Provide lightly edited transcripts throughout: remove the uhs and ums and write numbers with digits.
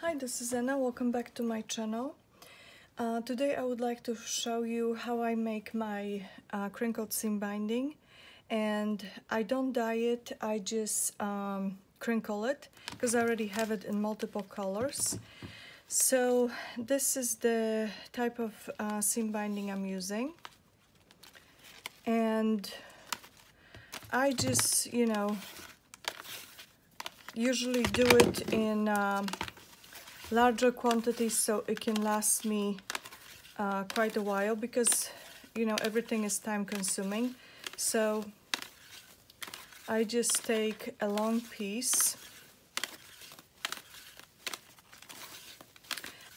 Hi, this is Anna. Welcome back to my channel. Today I would like to show you how I make my crinkled seam binding, and I don't dye it, I just crinkle it because I already have it in multiple colors. So this is the type of seam binding I'm using, and I just, usually do it in larger quantities so it can last me quite a while, because everything is time consuming. So I just take a long piece.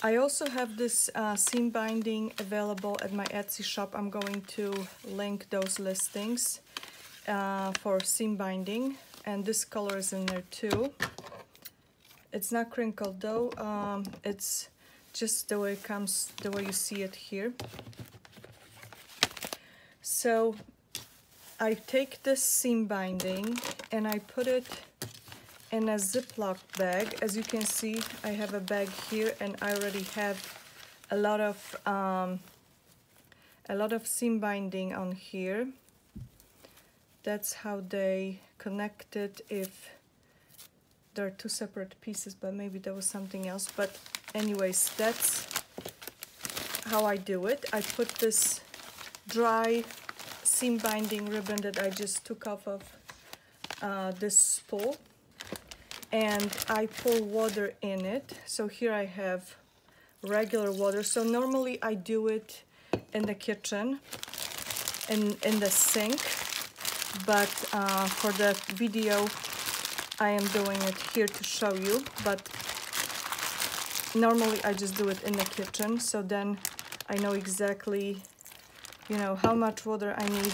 I also have this seam binding available at my Etsy shop. I'm going to link those listings for seam binding, and this color is in there too. It's not crinkled though, it's just the way it comes, the way you see it here. So I take this seam binding and I put it in a Ziploc bag. As you can see, I have a bag here, and I already have a lot of seam binding on here. That's how they connect it, if there are two separate pieces, but maybe there was something else. But anyways, that's how I do it. I put this dry seam binding ribbon that I just took off of this spool, and I pour water in it. So here I have regular water. So normally I do it in the kitchen, in the sink, but for the video I am doing it here to show you. But normally I just do it in the kitchen, so then I know exactly how much water I need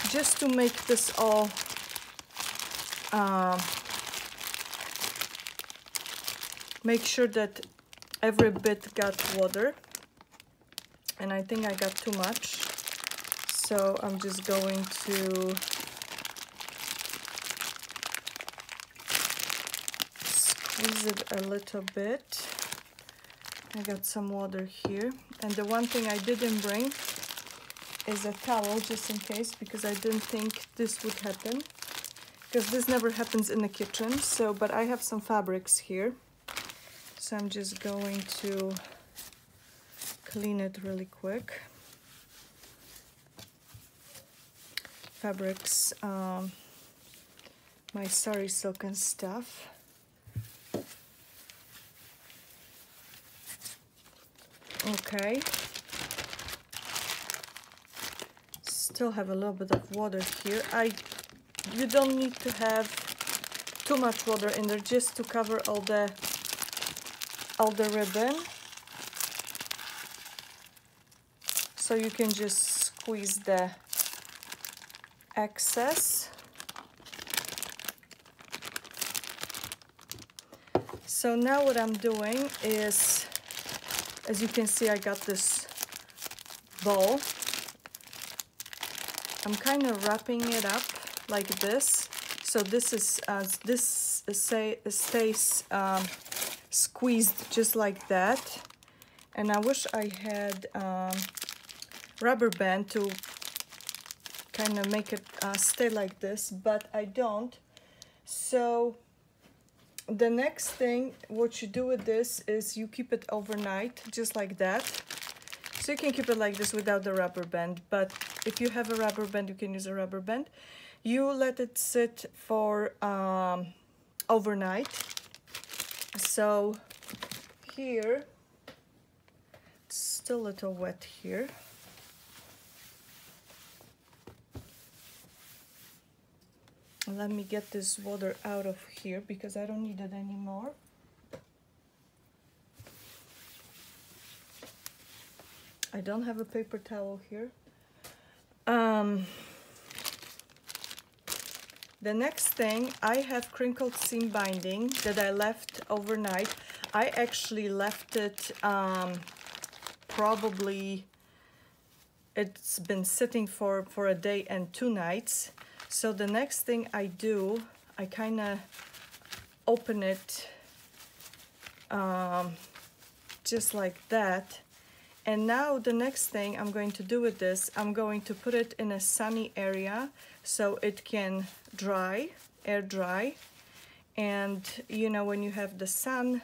just to make this all make sure that every bit got water. And I think I got too much, so I'm just going to squeeze it a little bit. I got some water here, and the one thing I didn't bring is a towel, just in case, because I didn't think this would happen, because this never happens in the kitchen. So, but I have some fabrics here, so I'm just going to clean it really quick. Fabrics, my sari silk and stuff. Okay, still have a little bit of water here. You don't need to have too much water in there, just to cover all the ribbon. So you can just squeeze the excess. So now what I'm doing is, as you can see, I got this ball. I'm kind of wrapping it up like this. So this is stays squeezed just like that. And I wish I had rubber band to kind of make it stay like this, but I don't. So the next thing, what you do with this is you keep it overnight, just like that. So you can keep it like this without the rubber band, but if you have a rubber band, you can use a rubber band. You let it sit for overnight. So here, it's still a little wet here. Let me get this water out of here, because I don't need it anymore. I don't have a paper towel here. The next thing, I have crinkled seam binding that I left overnight. I actually left it, probably it's been sitting for a day and 2 nights. So the next thing I do, I kind of open it just like that. And now the next thing I'm going to do with this, I'm going to put it in a sunny area so it can dry, air dry. And you know, when you have the sun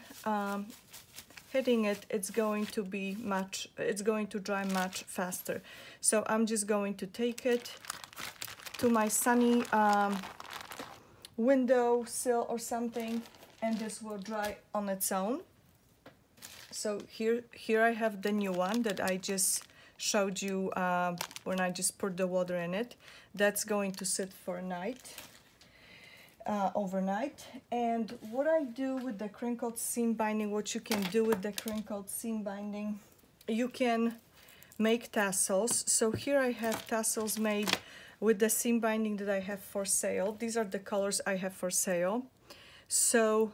hitting it, it's going to dry much faster. So I'm just going to take it to my sunny window sill or something, and this will dry on its own. So here I have the new one that I just showed you when I just poured the water in it. That's going to sit for a night, overnight. And what I do with the crinkled seam binding, what you can do with the crinkled seam binding, you can make tassels. So here I have tassels made with the seam binding that I have for sale. These are the colors I have for sale. So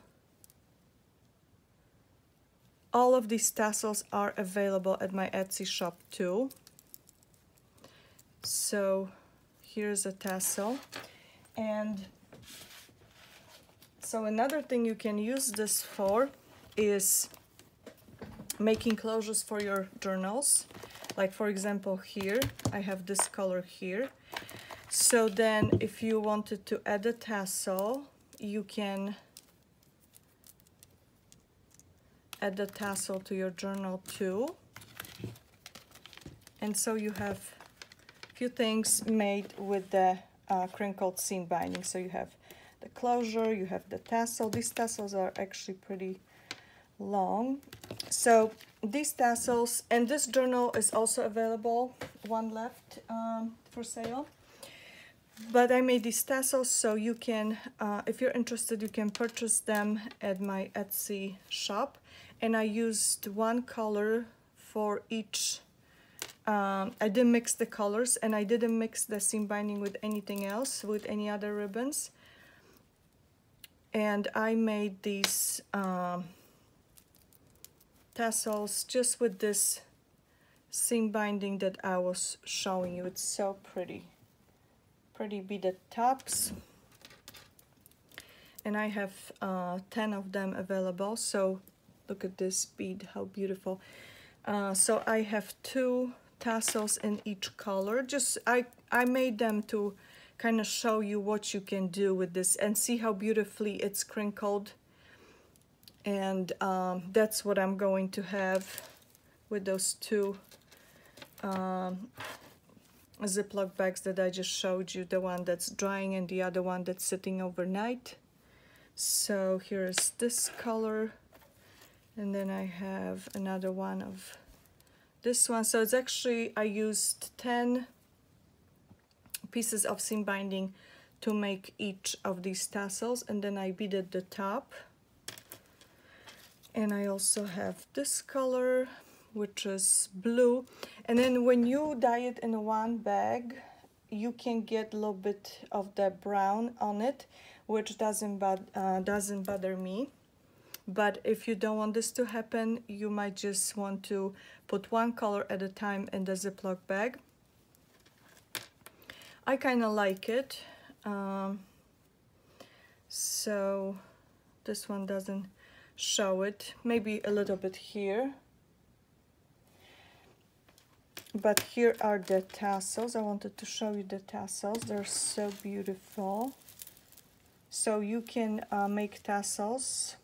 all of these tassels are available at my Etsy shop too. So here's a tassel. And so another thing you can use this for is making closures for your journals. Like for example here, I have this color here. So then if you wanted to add a tassel, you can add the tassel to your journal too. And so you have a few things made with the crinkled seam binding. So you have the closure, you have the tassel. These tassels are actually pretty long. So these tassels, and this journal is also available, one left for sale. But I made these tassels so you can, if you're interested, you can purchase them at my Etsy shop. And I used one color for each. I didn't mix the colors, and I didn't mix the seam binding with anything else, with any other ribbons. And I made these tassels just with this seam binding that I was showing you. It's so pretty. Pretty beaded tops. And I have 10 of them available. So look at this bead, how beautiful. So I have 2 tassels in each color. Just I made them to kind of show you what you can do with this and see how beautifully it's crinkled. And that's what I'm going to have with those 2 Ziploc bags that I just showed you, the one that's drying and the other one that's sitting overnight. So here's this color, and then I have another one of this one. So it's actually, I used 10 pieces of seam binding to make each of these tassels, and then I beaded the top. And I also have this color, which is blue. And then when you dye it in one bag, you can get a little bit of the brown on it, which doesn't bother me. But if you don't want this to happen, you might just want to put one color at a time in the Ziploc bag. I kind of like it. So this one doesn't show it, maybe a little bit here. But here are the tassels. I wanted to show you the tassels. They're so beautiful. So you can make tassels.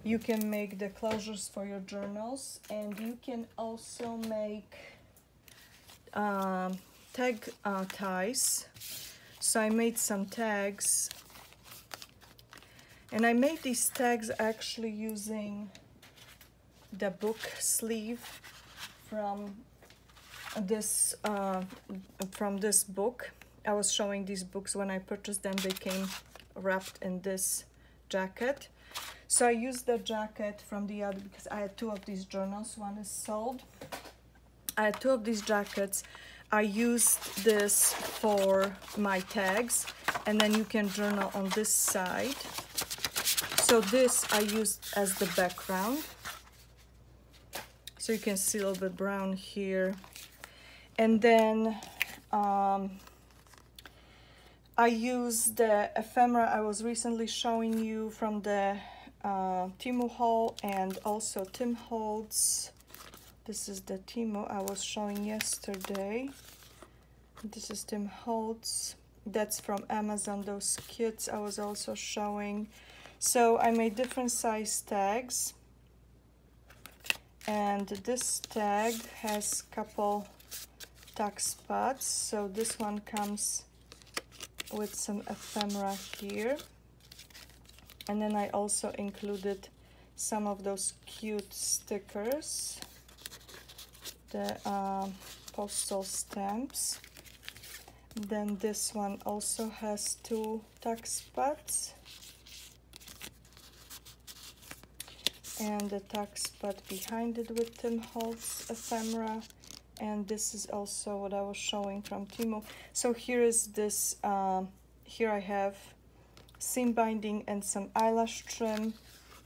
You can make the closures for your journals, and you can also make tag ties. So I made some tags, and I made these tags actually using the book sleeve from this book. I was showing these books when I purchased them. They came wrapped in this jacket. So I used the jacket from the other, because I had 2 of these journals. One is sold. I had 2 of these jackets. I used this for my tags, and then you can journal on this side. So this I used as the background. So you can see a little bit brown here. And then I used the ephemera I was recently showing you from the Temu haul, and also Tim Holtz. This is the Temu I was showing yesterday. This is Tim Holtz. That's from Amazon, those kits I was also showing. So I made different size tags, and this tag has couple tuck spots. So this one comes with some ephemera here, and then I also included some of those cute stickers, the postal stamps. Then this one also has 2 tuck spots, and the tuck spot behind it with Tim Holtz ephemera. And this is also what I was showing from Temu. So here is this, here I have seam binding and some eyelash trim,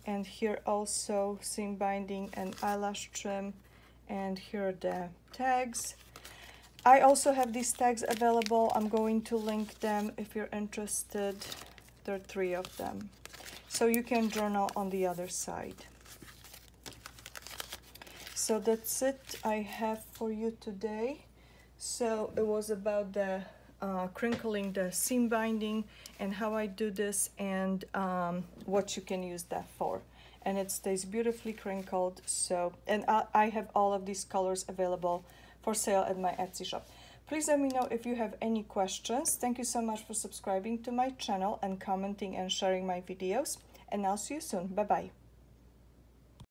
and here also seam binding and eyelash trim, and here are the tags. I also have these tags available. I'm going to link them if you're interested. There are 3 of them. So you can journal on the other side. So that's it I have for you today. So it was about the crinkling the seam binding and how I do this, and what you can use that for. And it stays beautifully crinkled. So, and I have all of these colors available for sale at my Etsy shop. Please let me know if you have any questions. Thank you so much for subscribing to my channel and commenting and sharing my videos. And I'll see you soon. Bye bye.